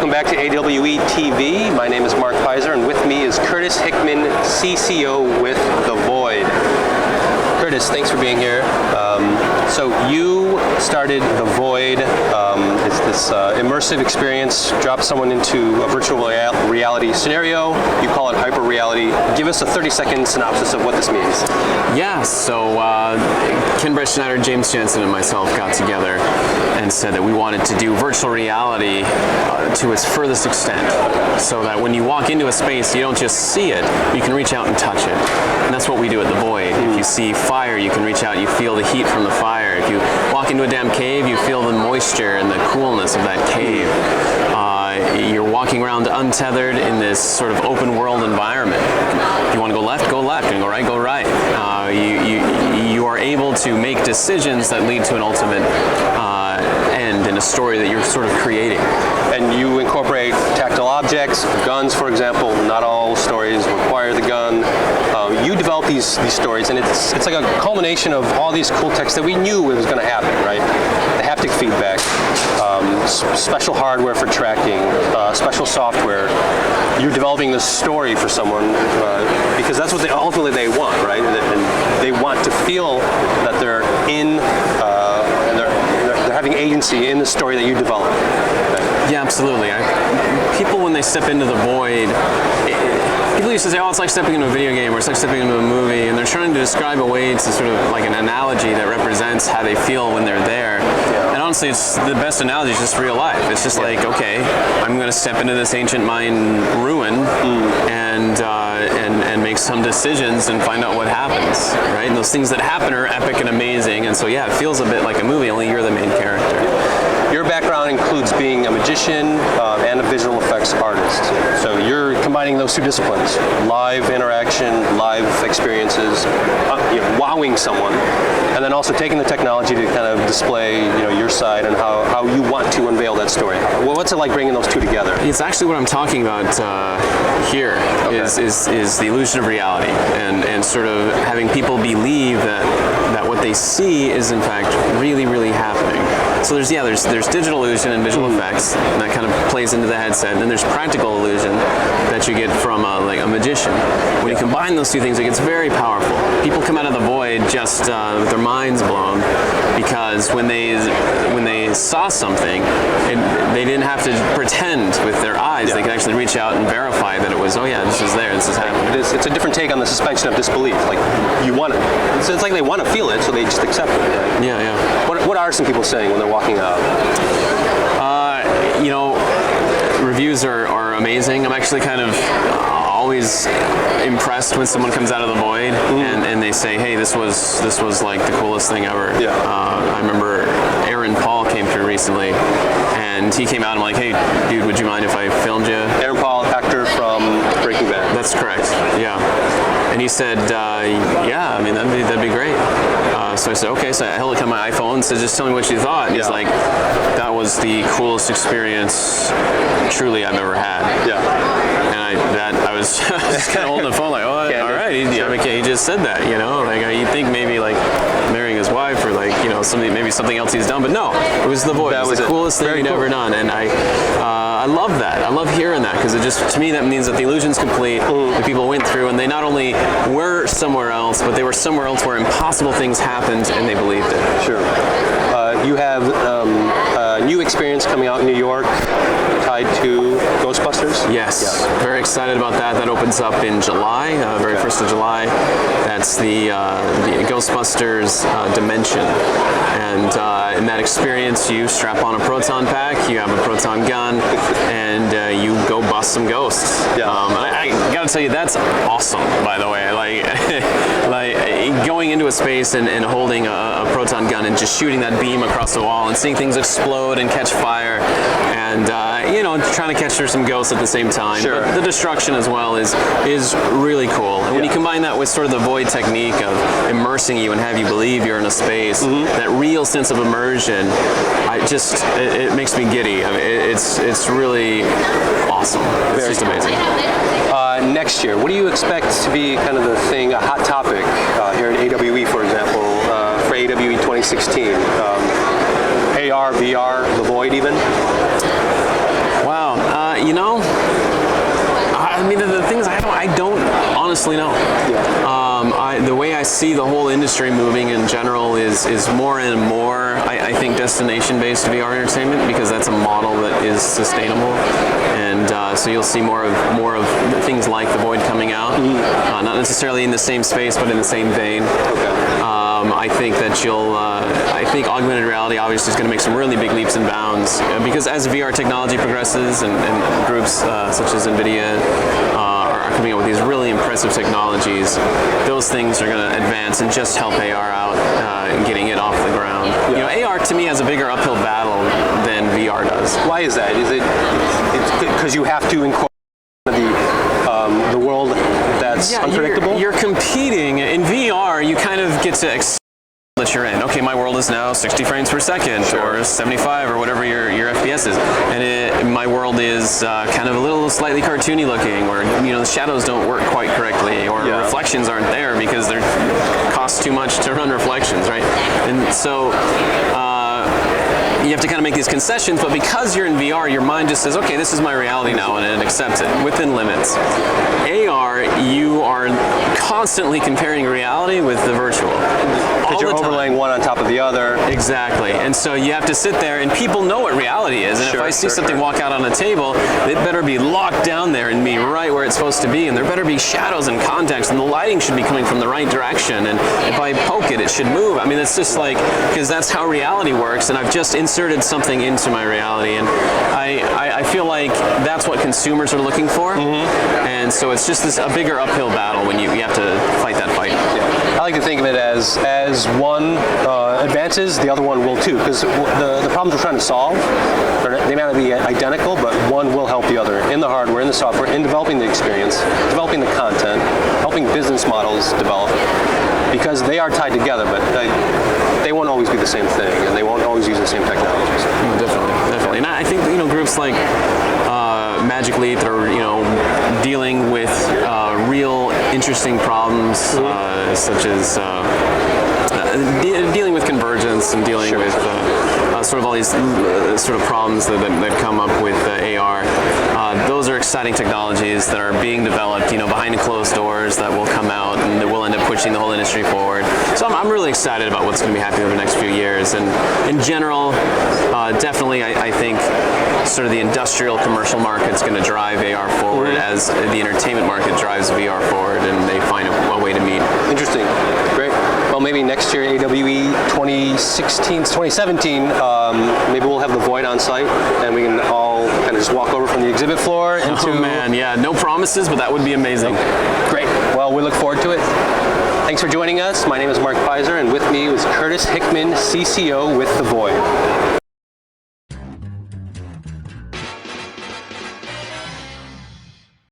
Welcome back to AWE TV. My name is Mark Pizer, and with me is Curtis Hickman, CCO with The Void. Curtis, thanks for being here. So you started The Void. It's this immersive experience, drop someone into a virtual reality scenario. You call it hyper reality. Give us a 30-second synopsis of what this means. Yeah, so Ken Brett Schneider, James Jensen, and myself got together and said that we wanted to do virtual reality to its furthest extent, so that when you walk into a space, you don't just see it, you can reach out and touch it. And that's what we do at The Void. If you see fire, you can reach out, you feel the heat from the fire. If you walk into a damn cave, you feel the moisture and the coolness of that cave. You're walking around untethered in this sort of open world environment. If you want to go left, go left, and go right, go right. You are able to make decisions that lead to an ultimate end in a story that you're sort of creating. And you incorporate tactile objects, guns, for example. Not all stories require the gun. You develop these stories, and it's like a culmination of all these cool texts that we knew it was going to happen, right? The haptic feedback, special hardware for tracking, special software. You're developing this story for someone because that's what ultimately they want, right? And they want to feel that they're in, and they're having agency in the story that you develop. Yeah, absolutely. People, when they step into The Void, people used to say, oh, it's like stepping into a video game, or it's like stepping into a movie, and they're trying to describe a way to sort of like an analogy that represents how they feel when they're there. Yeah. And honestly, it's the best analogy is just real life. It's just like, okay, I'm going to step into this ancient Mayan ruin and make some decisions and find out what happens, right? And those things that happen are epic and amazing, and so yeah, it feels a bit like a movie, only you're the main character. Your background includes being a magician and a visual effects artist. So you're combining those two disciplines, live interaction, live experiences, wowing someone, and then also taking the technology to kind of display your side and how you want to unveil that story. What's it like bringing those two together? It's actually what I'm talking about here. Okay. is the illusion of reality and sort of having people believe that what they see is in fact really, really happening. So there's digital illusion and visual effects, and that kind of plays into the headset. And then there's practical illusion that you get from like a magician. When you combine those two things, it gets very powerful. People come out of The Void just with their minds blown, because when they saw something, they didn't have to pretend with their eyes. Yeah. They could actually reach out and verify that it was, oh yeah, this is there, this is happening. It's a different take on the suspension of disbelief. Like, you want it. It's like they want to feel it, so they just accept it. Right? Yeah. What are some people saying when they're walking out? Reviews are amazing. I'm actually kind of always impressed when someone comes out of The Void and they say, hey, this was like the coolest thing ever. Yeah. I remember Aaron Paul came through recently, and he came out and I'm like, hey, dude, would you mind if I filmed you? Aaron Paul, actor from Breaking Bad. That's correct. Yeah. And he said, yeah, I mean, that'd be great. So I said, okay. So I held it on my iPhone and said, just tell me what you thought. And he's like, that was the coolest experience truly I've ever had. Yeah. And I was just kind of holding the phone like, oh, all right. He just said that, like you'd think maybe like marrying his wife or like, maybe something else he's done, but no, it was The Void. It was the coolest thing he'd ever done. And I love that. I love hearing that, because it just, to me, that means that the illusion's complete. The people went through, and they not only were somewhere else, but they were somewhere else where impossible things happened, and they believed it. Sure. You have a new experience coming out in New York tied to Ghostbusters? Yes. Yeah. Very excited about that. That opens up in July, very 1st of July. That's the Ghostbusters Dimension. And in that experience, you strap on a proton pack, you have a proton gun, and you go bust some ghosts. Yeah. I gotta tell you, that's awesome, by the way. Like going into a space and holding a proton gun and just shooting that beam across the wall and seeing things explode and catch fire, and trying to capture some ghosts at the same time. Sure. But the destruction as well is really cool. And when you combine that with sort of the Void technique of immersing you and have you believe you're in a space, that real sense of immersion, it makes me giddy. I mean, it's really awesome. It's just amazing. Next year, what do you expect to be kind of the thing, a hot topic here at AWE, for example, for AWE 2016? AR, VR, The Void even? Wow. You know, I mean, the things I don't honestly know. The way I see the whole industry moving in general is more and more, I think, destination-based VR entertainment, because that's a model that is sustainable. And so you'll see more of things like The Void coming out, not necessarily in the same space, but in the same vein. I think that I think augmented reality obviously is going to make some really big leaps and bounds, because as VR technology progresses and groups such as NVIDIA are coming up with these really impressive technologies, those things are going to advance and just help AR out in getting it off the ground. You know, AR to me has a bigger uphill battle than VR does. Why is that? Is it because you have to incorporate the world that's unpredictable? You're competing in VR. You kind of get to that you're in. Okay, my world is now 60 frames per second, or 75, or whatever your FPS is, and my world is kind of a little slightly cartoony looking, or the shadows don't work quite correctly, or reflections aren't there because they cost too much to run reflections, right? And so you have to kind of make these concessions, but because you're in VR, your mind just says, okay, this is my reality now, and it accepts it within limits. AR, you are constantly comparing reality with the virtual. Because you're overlaying one on top of the other. Exactly. And so you have to sit there, and people know what reality is. And if I see something walk out on a table, it better be locked down there and be right where it's supposed to be. And there better be shadows and context, and the lighting should be coming from the right direction. And if I poke it, it should move. I mean, it's just like, because that's how reality works. And I've just inserted something into my reality. And I feel like that's what consumers are looking for. And so it's just a bigger uphill battle when you have to fight that fight. I like to think of it as one advances, the other one will too, because the problems we're trying to solve, they may not be identical, but one will help the other in the hardware, in the software, in developing the experience, developing the content, helping business models develop, because they are tied together, but they won't always be the same thing, and they won't always use the same technologies. Definitely. And I think groups like Magic Leap that are dealing with real interesting problems, such as dealing with convergence and dealing with sort of all these sort of problems that come up with AR. Those are exciting technologies that are being developed, behind closed doors, that will come out and that will end up pushing the whole industry forward. So I'm really excited about what's going to be happening over the next few years. And in general, definitely I think sort of the industrial commercial market's going to drive AR forward as the entertainment market drives VR forward, and they find a way to meet. Interesting. Great. Well, maybe next year, AWE 2017, maybe we'll have the Void on site, and we can all kind of just walk over from the exhibit floor into... Oh man, yeah, no promises, but that would be amazing. Great. Well, we look forward to it. Thanks for joining us. My name is Mark Pizer, and with me was Curtis Hickman, CCO with the Void.